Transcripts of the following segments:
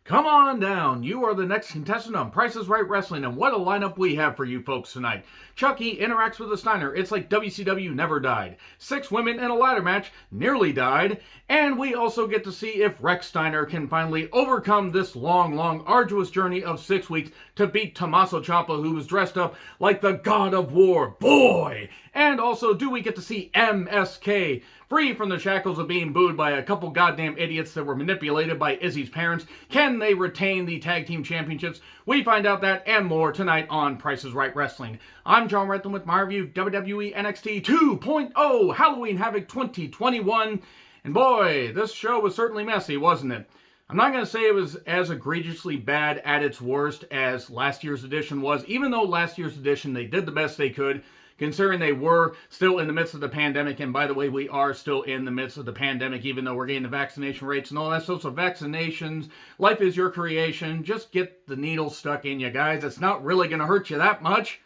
Come on down. You are the next contestant on Price is Right Wrestling, and what a lineup we have for you folks tonight. Chucky interacts with a Steiner. It's like WCW never died. 6 women in a ladder match nearly died, and we also get to see if Rex Steiner can finally overcome this long, arduous journey of 6 weeks to beat Tommaso Ciampa, who was dressed up like the God of War. Boy! And also, do we get to see MSK free from the shackles of being booed by a couple goddamn idiots that were manipulated by Izzy's parents? Can they retain the tag team championships? We find out that and more tonight on Price is Right Wrestling. I'm John Redland with my review of WWE NXT 2.0 Halloween Havoc 2021. And boy, this show was certainly messy, wasn't it? I'm not going to say it was as egregiously bad at its worst as last year's edition was, even though last year's edition they did the best they could, considering they were still in the midst of the pandemic. And by the way, we are still in the midst of the pandemic, even though we're getting the vaccination rates and all that. So vaccinations, life is your creation. Just get the needle stuck in you, guys. It's not really going to hurt you that much.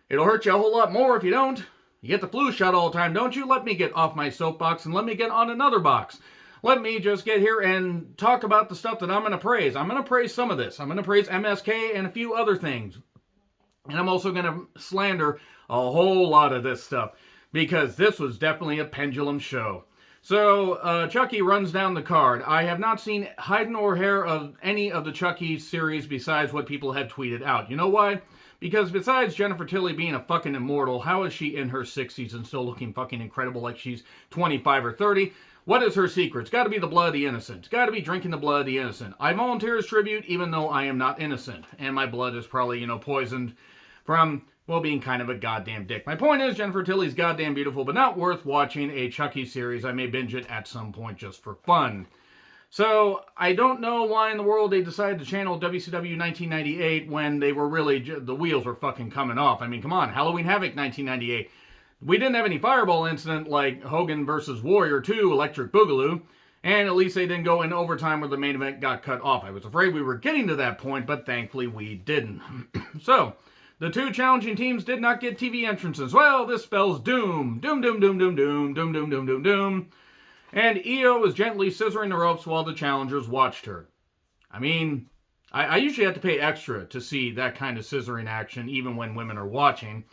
It'll hurt you a whole lot more if you don't. You get the flu shot all the time, don't you? Let me get off my soapbox and let me get on another box. Let me just get here and talk about the stuff that I'm going to praise. I'm going to praise some of this. I'm going to praise MSK and a few other things. And I'm also going to slander a whole lot of this stuff, because this was definitely a pendulum show. So, Chucky runs down the card. I have not seen hide nor hair of any of the Chucky series besides what people have tweeted out. You know why? Because besides Jennifer Tilly being a fucking immortal, how is she in her 60s and still looking fucking incredible like she's 25 or 30? What is her secret? It's got to be the blood of the innocent. It's got to be drinking the blood of the innocent. I volunteer as tribute even though I am not innocent. And my blood is probably, poisoned from, well, being kind of a goddamn dick. My point is, Jennifer Tilly's goddamn beautiful, but not worth watching a Chucky series. I may binge it at some point just for fun. So, I don't know why in the world they decided to channel WCW 1998 when they were really, the wheels were fucking coming off. I mean, come on, Halloween Havoc 1998. We didn't have any fireball incident like Hogan versus Warrior 2, Electric Boogaloo. And at least they didn't go in overtime where the main event got cut off. I was afraid we were getting to that point, but thankfully we didn't. So, the 2 challenging teams did not get TV entrances. Well, this spells doom. Doom, doom, doom, doom, doom, doom, doom, doom, doom, doom. And Io was gently scissoring the ropes while the challengers watched her. I mean, I usually have to pay extra to see that kind of scissoring action, even when women are watching.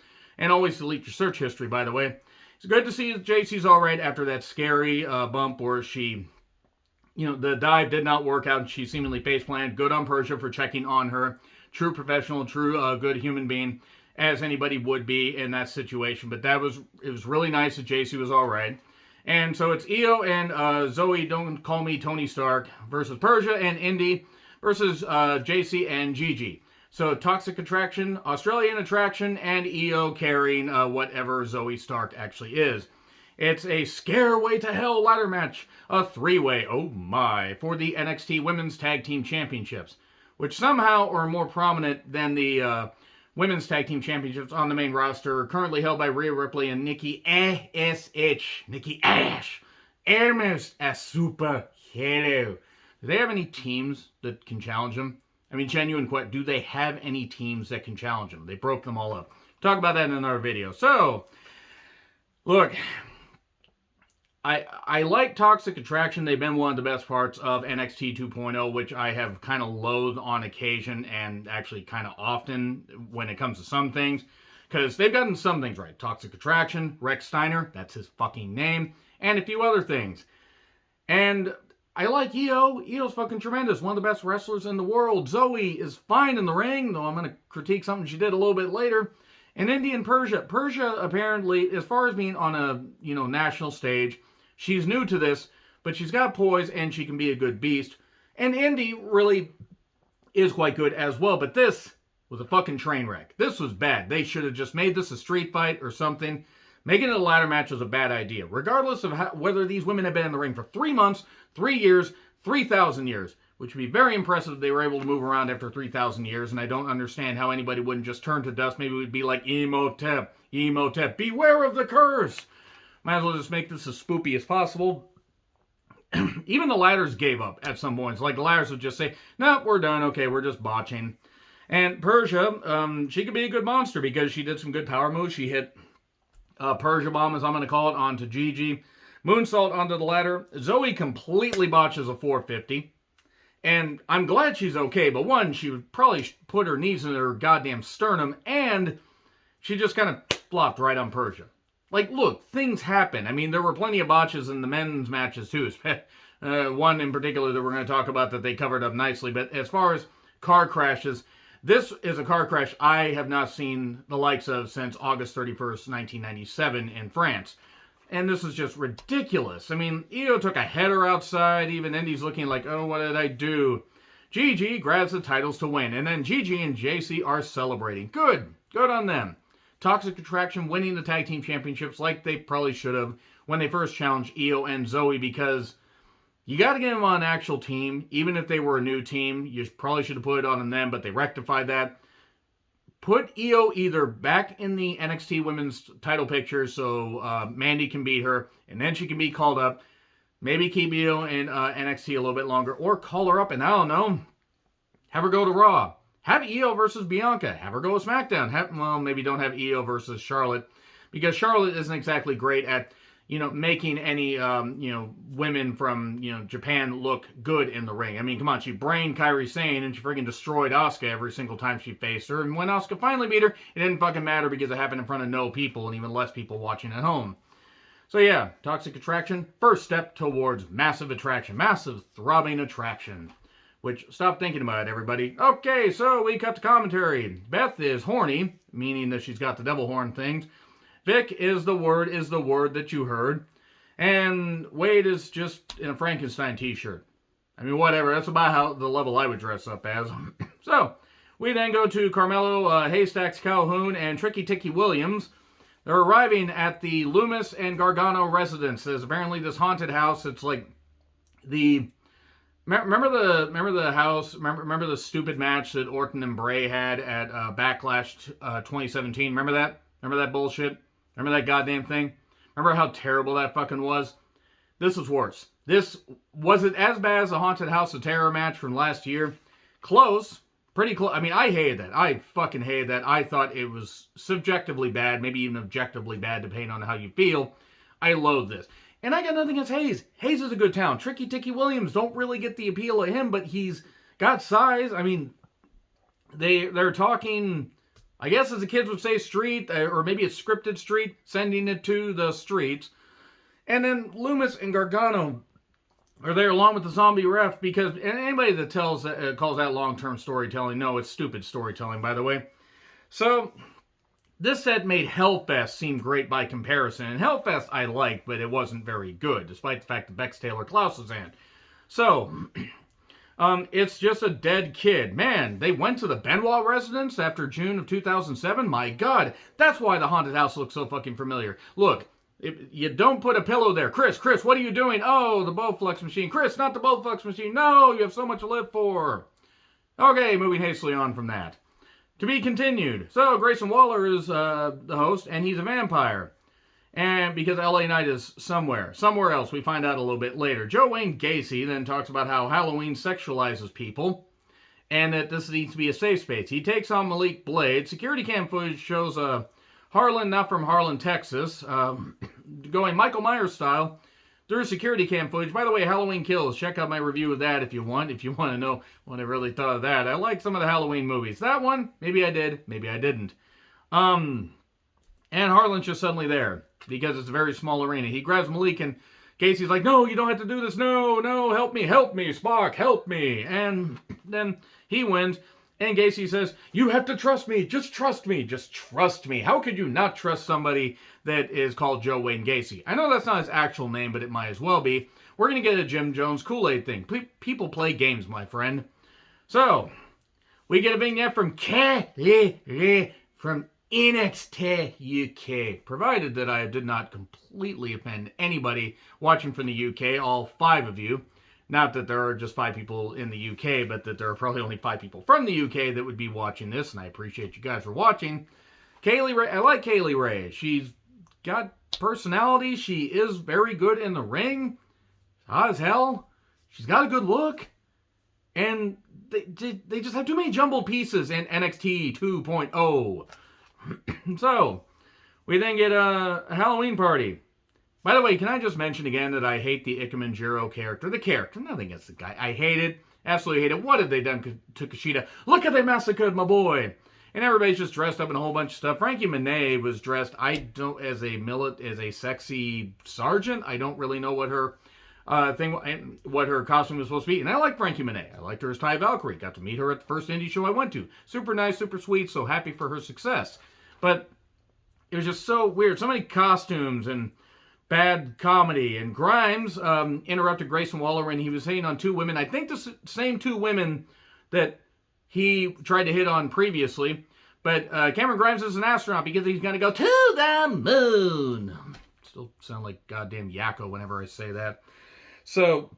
And always delete your search history, by the way. It's good to see JC's alright after that scary bump where she, the dive did not work out and she seemingly face-planted. Good on Persia for checking on her. True professional, true good human being, as anybody would be in that situation. But it was really nice that JC was alright. And so it's Io and Zoe, don't call me Tony Stark, versus Persia and Indy versus JC and Gigi. So Toxic Attraction, Australian Attraction, and Io carrying whatever Zoe Stark actually is. It's a Scareway to Hell ladder match, a 3-way, oh my, for the NXT Women's Tag Team Championships, which somehow are more prominent than the Women's Tag Team Championships on the main roster, currently held by Rhea Ripley and Nikki A.S.H. Nikki Ash. Hermes a superhero. Do they have any teams that can challenge them? I mean, genuine question. Do they have any teams that can challenge them? They broke them all up. Talk about that in another video. So, look, I like Toxic Attraction. They've been one of the best parts of NXT 2.0, which I have kind of loathed on occasion and actually kind of often when it comes to some things. Because they've gotten some things right. Toxic Attraction, Rex Steiner, that's his fucking name, and a few other things. And I like Io. Io's fucking tremendous. One of the best wrestlers in the world. Zoe is fine in the ring, though I'm going to critique something she did a little bit later. And Indy and Persia. Persia, apparently, as far as being on a, national stage, she's new to this, but she's got poise and she can be a good beast. And Indy really is quite good as well, but this was a fucking train wreck. This was bad. They should have just made this a street fight or something. Making it a ladder match was a bad idea, regardless of whether these women have been in the ring for 3 months, 3 years, 3,000 years, which would be very impressive if they were able to move around after 3,000 years, and I don't understand how anybody wouldn't just turn to dust. Maybe it would be like Emotep, beware of the curse. Might as well just make this as spoopy as possible. Even the ladders gave up at some points. Like the ladders would just say, no, we're done, okay, we're just botching. And Persia, she could be a good monster because she did some good power moves. She hit Persia bomb, as I'm going to call it, onto Gigi. Moonsault onto the ladder. Zoe completely botches a 450. And I'm glad she's okay, but one, she would probably put her knees in her goddamn sternum, and she just kind of flopped right on Persia. Like, look, things happen. I mean, there were plenty of botches in the men's matches, too. One in particular that we're going to talk about that they covered up nicely. But as far as car crashes, this is a car crash I have not seen the likes of since August 31st, 1997 in France. And this is just ridiculous. I mean, Io took a header outside. Even Indy's looking like, oh, what did I do? Gigi grabs the titles to win. And then Gigi and JC are celebrating. Good. Good on them. Toxic Attraction winning the tag team championships like they probably should have when they first challenged Io and Zoe, because you got to get them on an actual team. Even if they were a new team, you probably should have put it on them, but they rectified that. Put Io either back in the NXT women's title picture so Mandy can beat her, and then she can be called up. Maybe keep Io in NXT a little bit longer, or call her up and, I don't know, have her go to Raw. Have Io versus Bianca. Have her go to SmackDown. Well, maybe don't have Io versus Charlotte, because Charlotte isn't exactly great at, making any, women from, Japan look good in the ring. I mean, come on, she brained Kairi Sane, and she freaking destroyed Asuka every single time she faced her. And when Asuka finally beat her, it didn't fucking matter because it happened in front of no people and even less people watching at home. So yeah, Toxic Attraction, first step towards massive attraction, massive throbbing attraction. Which, stop thinking about it, everybody. Okay, so we cut to commentary. Beth is horny, meaning that she's got the devil horn things. Vic is the word that you heard. And Wade is just in a Frankenstein t-shirt. I mean, whatever. That's about how the level I would dress up as. So, we then go to Carmelo, Haystacks Calhoun, and Tricky Ticky Williams. They're arriving at the Loomis and Gargano residences. Apparently this haunted house, it's like the... Remember the house? Remember the stupid match that Orton and Bray had at Backlash 2017? Remember that? Remember that bullshit? Remember that goddamn thing? Remember how terrible that fucking was? This was worse. This wasn't as bad as the Haunted House of Terror match from last year. Close. Pretty close. I mean, I hated that. I fucking hated that. I thought it was subjectively bad, maybe even objectively bad, depending on how you feel. I loathe this. And I got nothing against Hayes. Hayes is a good talent. Tricky Ticky Williams, don't really get the appeal of him, but he's got size. I mean, they're talking, I guess as the kids would say, street, or maybe it's scripted street, sending it to the streets. And then Loomis and Gargano are there along with the zombie ref, because anybody that calls that long-term storytelling, no, it's stupid storytelling, by the way. So... this set made Hellfest seem great by comparison, and Hellfest I liked, but it wasn't very good, despite the fact that Bex Taylor Klaus was in. So, it's just a dead kid. Man, they went to the Benoit residence after June of 2007? My God, that's why the haunted house looks so fucking familiar. Look, you don't put a pillow there. Chris, what are you doing? Oh, the Bowflex machine. Chris, not the Bowflex machine. No, you have so much to live for. Okay, moving hastily on from that. To be continued. So, Grayson Waller is the host, and he's a vampire. And because LA Knight is somewhere else, we find out a little bit later. Joe Wayne Gacy then talks about how Halloween sexualizes people, and that this needs to be a safe space. He takes on Malik Blade. Security cam footage shows Harlan, not from Harlan, Texas, going Michael Myers style, through security cam footage. By the way, Halloween Kills. Check out my review of that if you want to know what I really thought of that. I like some of the Halloween movies. That one, maybe I did, maybe I didn't. And Harlan's just suddenly there, because it's a very small arena. He grabs Malik, and Gacy's like, no, you don't have to do this. No, help me, Spock, help me. And then he wins. And Gacy says, you have to trust me. Just trust me. How could you not trust somebody that is called Joe Wayne Gacy? I know that's not his actual name, but it might as well be. We're going to get a Jim Jones Kool-Aid thing. People play games, my friend. So, we get a vignette from Kelly from NXT UK. Provided that I did not completely offend anybody watching from the UK, all 5 of you. Not that there are just 5 people in the UK, but that there are probably only 5 people from the UK that would be watching this, and I appreciate you guys for watching. Kaylee Ray, I like Kaylee Ray. She's got personality. She is very good in the ring. Hot as hell. She's got a good look. And they just have too many jumbled pieces in NXT 2.0. So, we then get a Halloween party. By the way, can I just mention again that I hate the Ikemen Jiro character? The character, nothing against the guy. I hate it. Absolutely hate it. What have they done to Kushida? Look at they massacred my boy. And everybody's just dressed up in a whole bunch of stuff. Frankie Monet was dressed, as a sexy sergeant. I don't really know what her what her costume was supposed to be. And I like Frankie Monet. I liked her as Ty Valkyrie. Got to meet her at the first indie show I went to. Super nice, super sweet. So happy for her success. But it was just so weird. So many costumes and bad comedy. And Grimes interrupted Grayson Waller when he was hitting on two women. I think the same two women that he tried to hit on previously. But Cameron Grimes is an astronaut because he's going to go to the moon. Still sound like goddamn Yakko whenever I say that. So,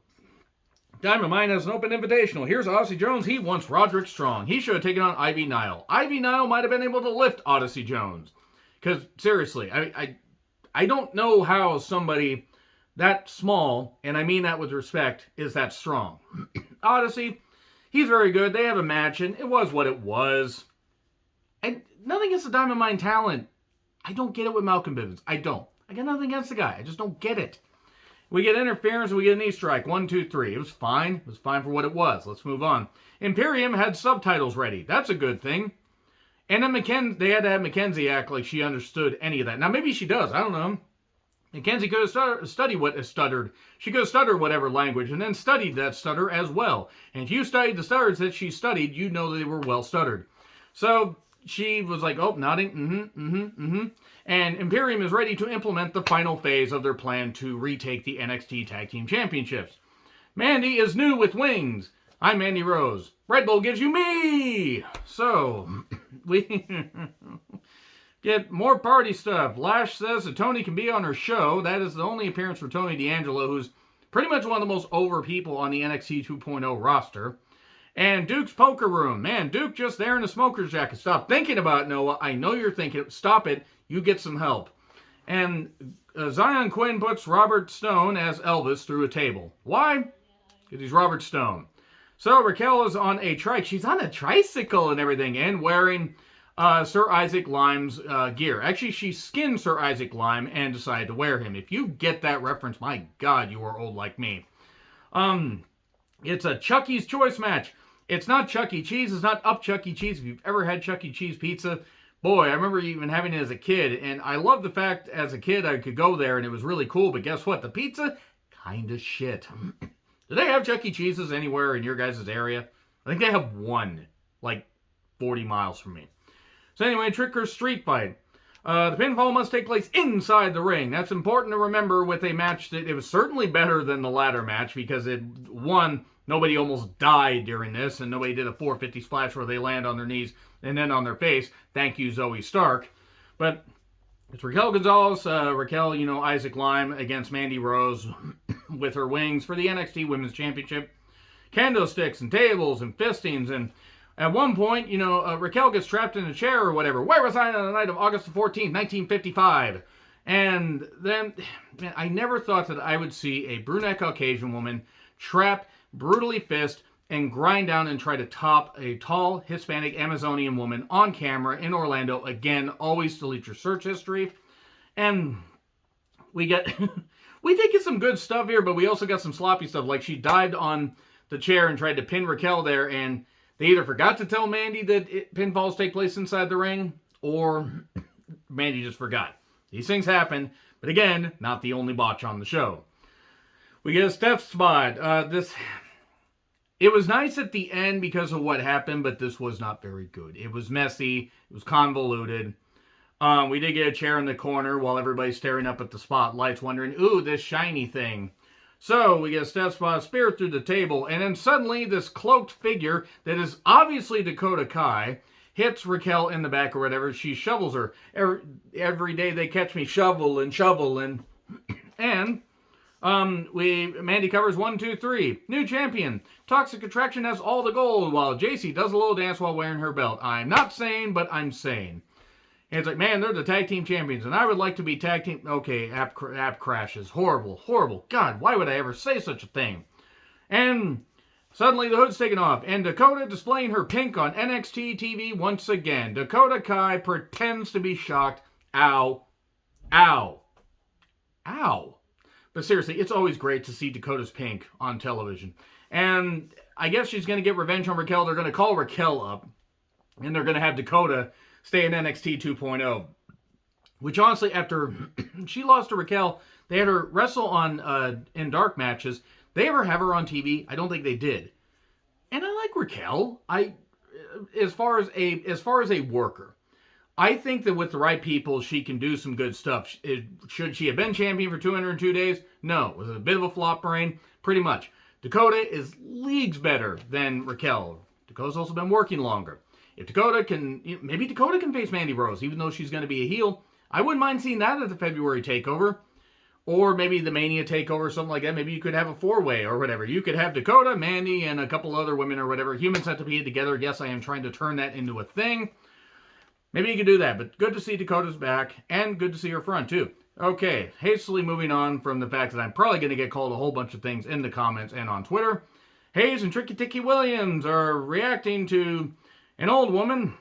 Diamond Mine has an open invitational. Here's Odyssey Jones. He wants Roderick Strong. He should have taken on Ivy Nile. Ivy Nile might have been able to lift Odyssey Jones. Because, seriously, I don't know how somebody that small, and I mean that with respect, is that strong. Odyssey, he's very good. They have a match, and it was what it was. And nothing against the Diamond Mine talent. I don't get it with Malcolm Bivens. I don't. I got nothing against the guy. I just don't get it. We get interference, we get a knee strike. 1, 2, 3. It was fine. It was fine for what it was. Let's move on. Imperium had subtitles ready. That's a good thing. And then they had to have Mackenzie act like she understood any of that. Now, maybe she does. I don't know. Mackenzie could have studied what is stuttered. She could have stuttered whatever language and then studied that stutter as well. And if you studied the stutters that she studied, you know they were well stuttered. So she was like, oh, nodding, And Imperium is ready to implement the final phase of their plan to retake the NXT Tag Team Championships. Mandy is new with wings. I'm Mandy Rose. Red Bull gives you me. So, we get more party stuff. Lash says that Tony can be on her show. That is the only appearance for Tony D'Angelo, who's pretty much one of the most over people on the NXT 2.0 roster. And Duke's Poker Room. Man, Duke just there in a smoker's jacket. Stop thinking about it, Noah. I know you're thinking. Stop it. You get some help. And Zion Quinn puts Robert Stone as Elvis through a table. Why? Because he's Robert Stone. So Raquel is on a trike. She's on a tricycle and everything. And wearing Sir Isaac Lime's gear. Actually, she skinned Sir Isaac Lime and decided to wear him. If you get that reference, my God, you are old like me. It's a Chuck E. Choice match. It's not Chuck E. Cheese. It's not up Chuck E. Cheese. If you've ever had Chuck E. Cheese pizza, boy, I remember even having it as a kid. And I loved the fact as a kid I could go there and it was really cool. But guess what? The pizza, kind of shit. Do they have Chuck E. Cheese's anywhere in your guys' area? I think they have one, like 40 miles from me. So anyway, Trick or Street Fight. The pinfall must take place inside the ring. That's important to remember with a match that it was certainly better than the ladder match because nobody almost died during this, and nobody did a 450 splash where they land on their knees and then on their face. Thank you, Zoe Stark. But it's Raquel Gonzalez, Isaac Lime against Mandy Rose with her wings for the NXT Women's Championship. Candlesticks and tables and fistings, and at one point, Raquel gets trapped in a chair or whatever. Where was I on the night of August 14th, 1955? And then, man, I never thought that I would see a brunette Caucasian woman trap, brutally fist, and grind down and try to top a tall Hispanic Amazonian woman on camera in Orlando. Again, always delete your search history. And we did get some good stuff here, but we also got some sloppy stuff. Like she dived on the chair and tried to pin Raquel there, and they either forgot to tell Mandy that pinfalls take place inside the ring, or Mandy just forgot. These things happen, but again, not the only botch on the show. We get a step spot. It was nice at the end because of what happened, but this was not very good. It was messy. It was convoluted. We did get a chair in the corner while everybody's staring up at the spotlights, wondering, ooh, this shiny thing. So we get a step spot, spear through the table, and then suddenly this cloaked figure that is obviously Dakota Kai hits Raquel in the back or whatever. She shovels her. Every day they catch me shoveling. And Mandy covers 1, 2, 3. New champion. Toxic Attraction has all the gold while JC does a little dance while wearing her belt. I'm not saying, but I'm saying. And it's like, man, they're the tag team champions, and I would like to be tag team. Okay, app crashes. Horrible. God, why would I ever say such a thing? And suddenly the hood's taken off, and Dakota displaying her pink on NXT TV once again. Dakota Kai pretends to be shocked. Ow. But seriously, it's always great to see Dakota's pink on television. And I guess she's going to get revenge on Raquel. They're going to call Raquel up, and they're going to have Dakota stay in NXT 2.0. Which honestly, after she lost to Raquel, they had her wrestle on in dark matches. They ever have her on TV? I don't think they did. And I like Raquel. As far as a worker, I think that with the right people, she can do some good stuff. Should she have been champion for 202 days? No. Was it a bit of a flop brain? Pretty much. Dakota is leagues better than Raquel. Dakota's also been working longer. If Dakota can, maybe Dakota can face Mandy Rose, even though she's going to be a heel. I wouldn't mind seeing that at the February takeover. Or maybe the Mania takeover, something like that. Maybe you could have a four-way or whatever. You could have Dakota, Mandy, and a couple other women or whatever. Human Centipede together. Yes, I am trying to turn that into a thing. Maybe you could do that. But good to see Dakota's back. And good to see her front, too. Okay, hastily moving on from the fact that I'm probably going to get called a whole bunch of things in the comments and on Twitter. Hayes and Tricky Ticky Williams are reacting to an old woman,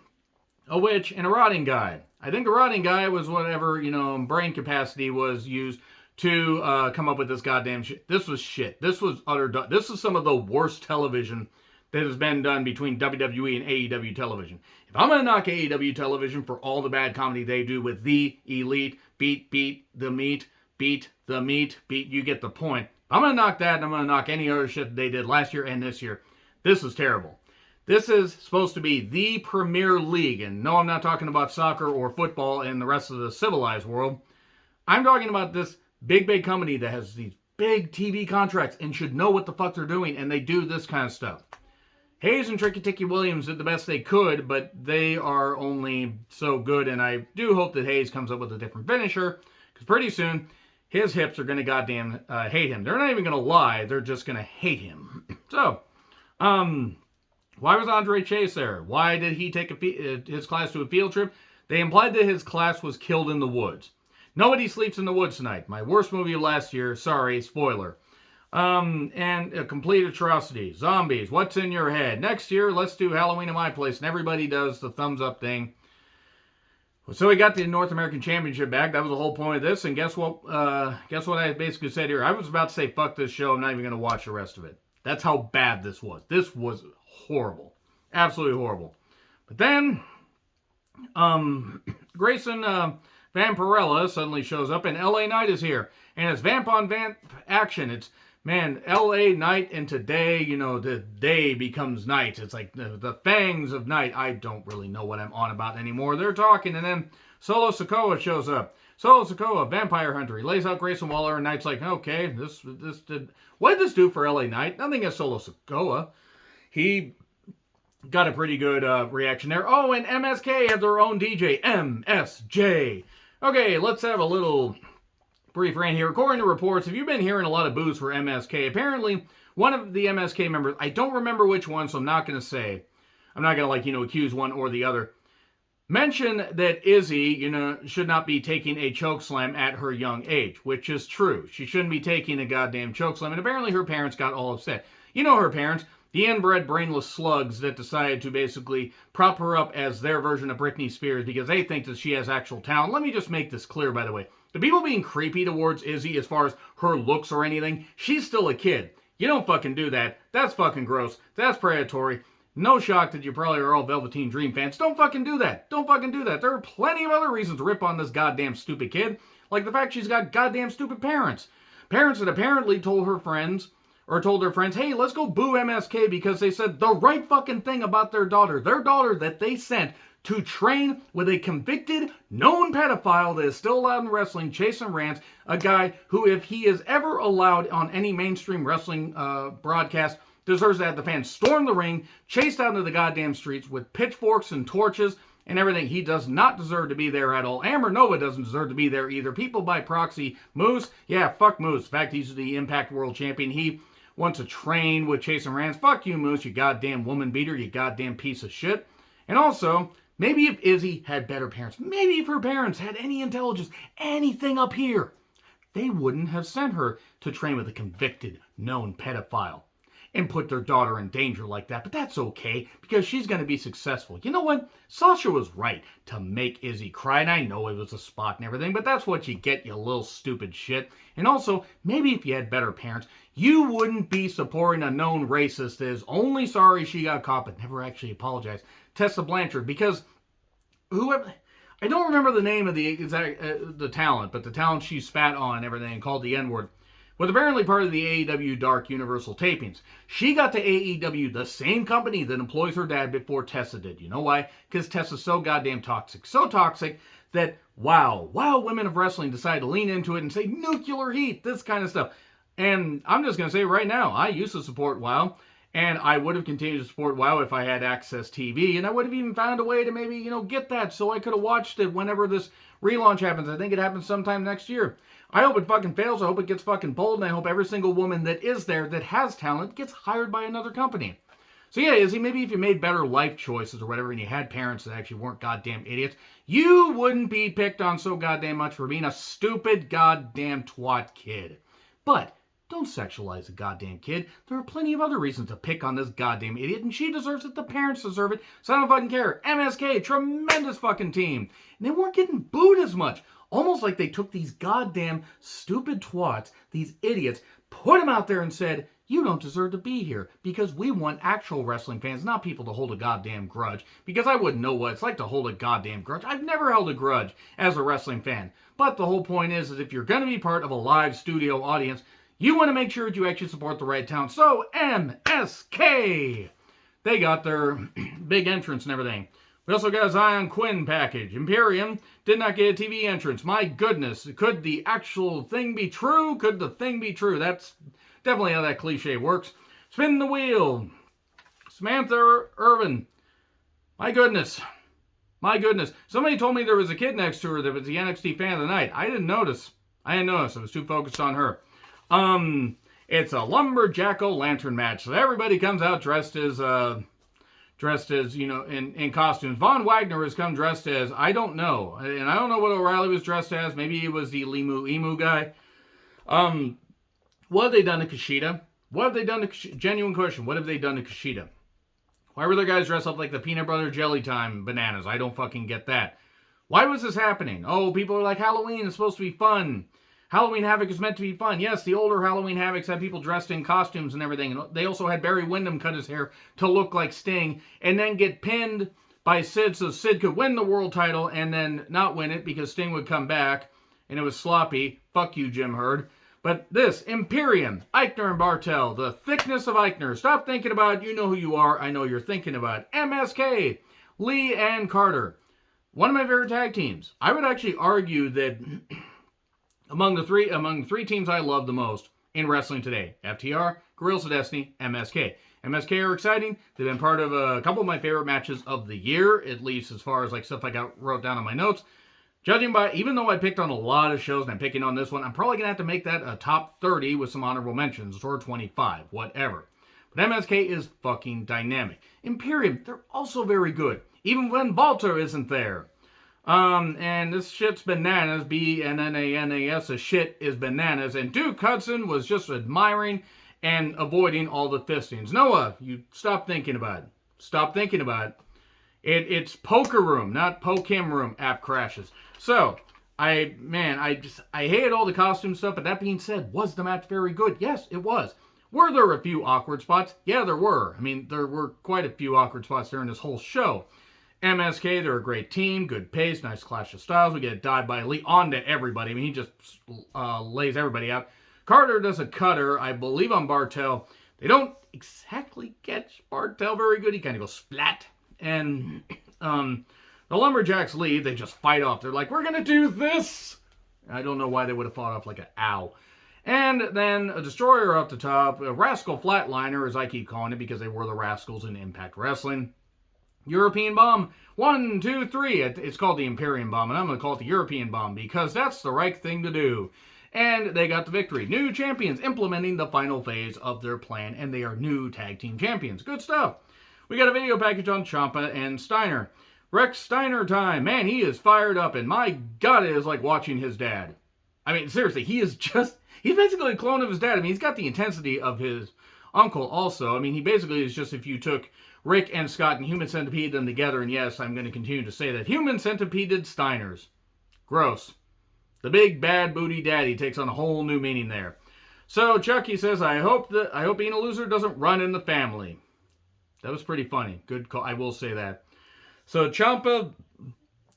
a witch, and a rotting guy. I think the rotting guy was whatever, brain capacity was used to come up with this goddamn shit. This was shit. This was utter... This is some of the worst television that has been done between WWE and AEW television. If I'm going to knock AEW television for all the bad comedy they do with the elite, beat the meat, you get the point. If I'm going to knock that, and I'm going to knock any other shit that they did last year and this year. This is terrible. This is supposed to be the premier league. And no, I'm not talking about soccer or football and the rest of the civilized world. I'm talking about this big company that has these big TV contracts and should know what the fuck they're doing, and they do this kind of stuff. Hayes and Tricky Ticky Williams did the best they could, but they are only so good, and I do hope that Hayes comes up with a different finisher, because pretty soon, his hips are going to goddamn hate him. They're not even going to lie, they're just going to hate him. So, why was Andre Chase there? Why did he take his class to a field trip? They implied that his class was killed in the woods. Nobody Sleeps in the Woods Tonight. My worst movie of last year. Sorry, spoiler. And a complete atrocity. Zombies. What's in your head? Next year, let's do Halloween in my place. And everybody does the thumbs up thing. So we got the North American Championship back. That was the whole point of this. And guess what? Guess what I basically said here? I was about to say, fuck this show. I'm not even going to watch the rest of it. That's how bad this was. This was horrible. Absolutely horrible. But then, Grayson... Van Perella suddenly shows up, and LA Knight is here. And it's vamp on vamp action. It's, man, LA Knight, and today, the day becomes night. It's like the fangs of night. I don't really know what I'm on about anymore. They're talking, and then Solo Sikoa shows up. Solo Sikoa, vampire hunter. He lays out Grayson Waller, and Knight's like, okay, what did this do for LA Knight? Nothing against Solo Sikoa. He got a pretty good reaction there. Oh, and MSK have their own DJ, MSJ. Okay, let's have a little brief rant here. According to reports, have you been hearing a lot of boos for MSK? Apparently, one of the MSK members, I don't remember which one, so I'm not going to say. I'm not going to, accuse one or the other. Mention that Izzy, should not be taking a chokeslam at her young age, which is true. She shouldn't be taking a goddamn chokeslam, and apparently her parents got all upset. Her parents, the inbred brainless slugs that decided to basically prop her up as their version of Britney Spears because they think that she has actual talent. Let me just make this clear, by the way. The people being creepy towards Izzy as far as her looks or anything, she's still a kid. You don't fucking do that. That's fucking gross. That's predatory. No shock that you probably are all Velveteen Dream fans. Don't fucking do that. Don't fucking do that. There are plenty of other reasons to rip on this goddamn stupid kid. Like the fact she's got goddamn stupid parents. Parents that apparently told their friends, hey, let's go boo MSK because they said the right fucking thing about their daughter. Their daughter that they sent to train with a convicted, known pedophile that is still allowed in wrestling, Chase and Rance, a guy who, if he is ever allowed on any mainstream wrestling broadcast, deserves to have the fans storm the ring, chased out into the goddamn streets with pitchforks and torches and everything. He does not deserve to be there at all. Amber Nova doesn't deserve to be there either. People by proxy. Moose, yeah, fuck Moose. In fact, he's the Impact World Champion. He wants to train with Chase and Rance. Fuck you, Moose, you goddamn woman beater, you goddamn piece of shit. And also, maybe if Izzy had better parents, maybe if her parents had any intelligence, anything up here, they wouldn't have sent her to train with a convicted, known pedophile. and put their daughter in danger like that, but that's okay because she's going to be successful. You know what? Sasha was right to make Izzy cry, and I know it was a spot and everything, but that's what you get, you little stupid shit. And also, maybe if you had better parents, you wouldn't be supporting a known racist that is only sorry she got caught but never actually apologized, Tessa Blanchard, because whoever... I don't remember the name of the exact the talent, but the talent she spat on and everything and called the N-word was apparently part of the AEW Dark Universal tapings. She got to AEW, the same company that employs her dad, before Tessa did. You know why? Because Tessa's so goddamn toxic. So toxic that, wow, women of wrestling decide to lean into it and say, nuclear heat, this kind of stuff. And I'm just going to say right now, I used to support WoW. And I would have continued to support WoW if I had Access TV. And I would have even found a way to maybe, get that so I could have watched it whenever this relaunch happens. I think it happens sometime next year. I hope it fucking fails. I hope it gets fucking pulled. And I hope every single woman that is there that has talent gets hired by another company. So yeah, Izzy, maybe if you made better life choices or whatever and you had parents that actually weren't goddamn idiots, you wouldn't be picked on so goddamn much for being a stupid goddamn twat kid. But... don't sexualize a goddamn kid. There are plenty of other reasons to pick on this goddamn idiot, and she deserves it. The parents deserve it. So I don't fucking care. MSK, tremendous fucking team. And they weren't getting booed as much. Almost like they took these goddamn stupid twats, these idiots, put them out there and said, you don't deserve to be here because we want actual wrestling fans, not people to hold a goddamn grudge. Because I wouldn't know what it's like to hold a goddamn grudge. I've never held a grudge as a wrestling fan. But the whole point is if you're going to be part of a live studio audience, you want to make sure that you actually support the right town. So, MSK! They got their big entrance and everything. We also got a Zion Quinn package. Imperium did not get a TV entrance. My goodness. Could the actual thing be true? Could the thing be true? That's definitely how that cliche works. Spin the wheel. Samantha Irvin. My goodness. My goodness. Somebody told me there was a kid next to her that was the NXT fan of the night. I didn't notice. I was too focused on her. It's a lumberjack-o'-lantern match. So everybody comes out dressed as, in costumes. Von Wagner has come dressed as, I don't know. And I don't know what O'Reilly was dressed as. Maybe he was the Limu Emu guy. What have they done to Kushida? Genuine question. What have they done to Kushida? Why were their guys dressed up like the peanut butter jelly time bananas? I don't fucking get that. Why was this happening? Oh, people are like, Halloween is supposed to be fun. Halloween Havoc is meant to be fun. Yes, the older Halloween Havocs had people dressed in costumes and everything. And they also had Barry Windham cut his hair to look like Sting and then get pinned by Sid so Sid could win the world title and then not win it because Sting would come back and it was sloppy. Fuck you, Jim Herd. But this, Imperium, Eichner and Bartel, the thickness of Eichner. Stop thinking about you know who you are. I know you're thinking about MSK, Lee and Carter. One of my favorite tag teams. I would actually argue that... Among the three teams I love the most in wrestling today, FTR, Guerrillas of Destiny, MSK. MSK are exciting. They've been part of a couple of my favorite matches of the year, at least as far as like stuff I wrote down on my notes. Judging by, even though I picked on a lot of shows and I'm picking on this one, I'm probably going to have to make that a top 30 with some honorable mentions, or 25, whatever. But MSK is fucking dynamic. Imperium, they're also very good, even when Balter isn't there. And this shit's bananas, B-N-N-A-N-A-S, a shit is bananas, and Duke Hudson was just admiring and avoiding all the fistings. Noah, you stop thinking about it. Stop thinking about it. It's Poker Room, not Poke Him Room app crashes. So, I hated all the costume stuff, but that being said, was the match very good? Yes, it was. Were there a few awkward spots? Yeah, there were. I mean, there were quite a few awkward spots during this whole show. MSK, they're a great team, good pace, nice clash of styles. We get a dive by Lee onto everybody. I mean, he just lays everybody out. Carter does a cutter, I believe, on Bartel. They don't exactly catch Bartel very good. He kind of goes splat. And the Lumberjacks leave. They just fight off. They're like, we're going to do this. I don't know why they would have fought off like an ow. And then a Destroyer up the top. A Rascal Flatliner, as I keep calling it, because they were the Rascals in Impact Wrestling. European Bomb, 1, 2, 3. It's called the Imperium Bomb, and I'm going to call it the European Bomb because that's the right thing to do. And they got the victory. New champions implementing the final phase of their plan, and they are new tag team champions. Good stuff. We got a video package on Ciampa and Steiner. Rex Steiner time. Man, he is fired up, and my God, it is like watching his dad. I mean, seriously, he's basically a clone of his dad. I mean, he's got the intensity of his uncle also. I mean, he basically is just if you took Rick and Scott and Human Centipede them together, and yes, I'm going to continue to say that. Human Centipeded Steiners. Gross. The big bad booty daddy takes on a whole new meaning there. So Chucky says, I hope being a loser doesn't run in the family. That was pretty funny. Good call. I will say that. So Ciampa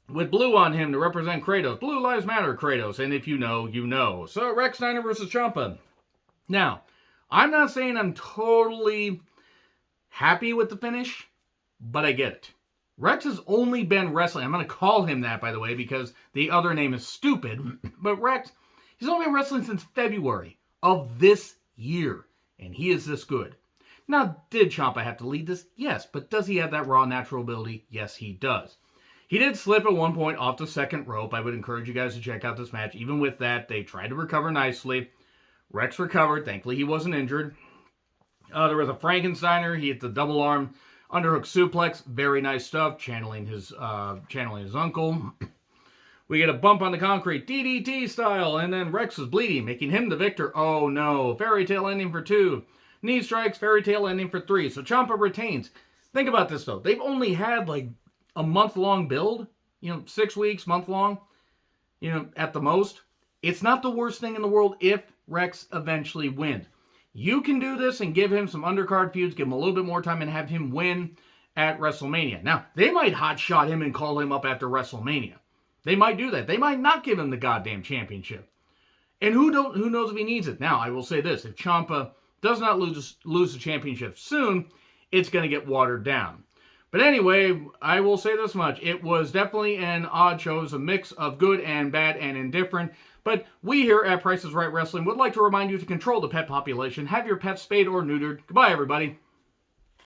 with blue on him to represent Kratos. Blue Lives Matter, Kratos. And if you know, you know. So Rex Steiner versus Ciampa. Now, I'm not saying I'm totally happy with the finish, but I get it. Rex has only been wrestling. I'm going to call him that, by the way, because the other name is stupid. But Rex, he's only been wrestling since February of this year. And he is this good. Now, did Ciampa have to lead this? Yes. But does he have that raw natural ability? Yes, he does. He did slip at one point off the second rope. I would encourage you guys to check out this match. Even with that, they tried to recover nicely. Rex recovered. Thankfully, he wasn't injured. There was a Frankensteiner. He hit the double arm underhook suplex. Very nice stuff. Channeling his uncle. We get a bump on the concrete. DDT style. And then Rex is bleeding, making him the victor. Oh, no. Fairy tale ending for 2. Knee strikes. Fairy tale ending for 3. So Ciampa retains. Think about this, though. They've only had, like, a month-long build, 6 weeks, month-long, at the most. It's not the worst thing in the world if Rex eventually wins. You can do this and give him some undercard feuds, give him a little bit more time, and have him win at WrestleMania. Now, they might hotshot him and call him up after WrestleMania. They might do that. They might not give him the goddamn championship. And who knows if he needs it. Now, I will say this. If Ciampa does not lose the championship soon, it's going to get watered down. But anyway, I will say this much. It was definitely an odd show. It was a mix of good and bad and indifferent. But we here at Price is Right Wrestling would like to remind you to control the pet population. Have your pets spayed or neutered. Goodbye, everybody.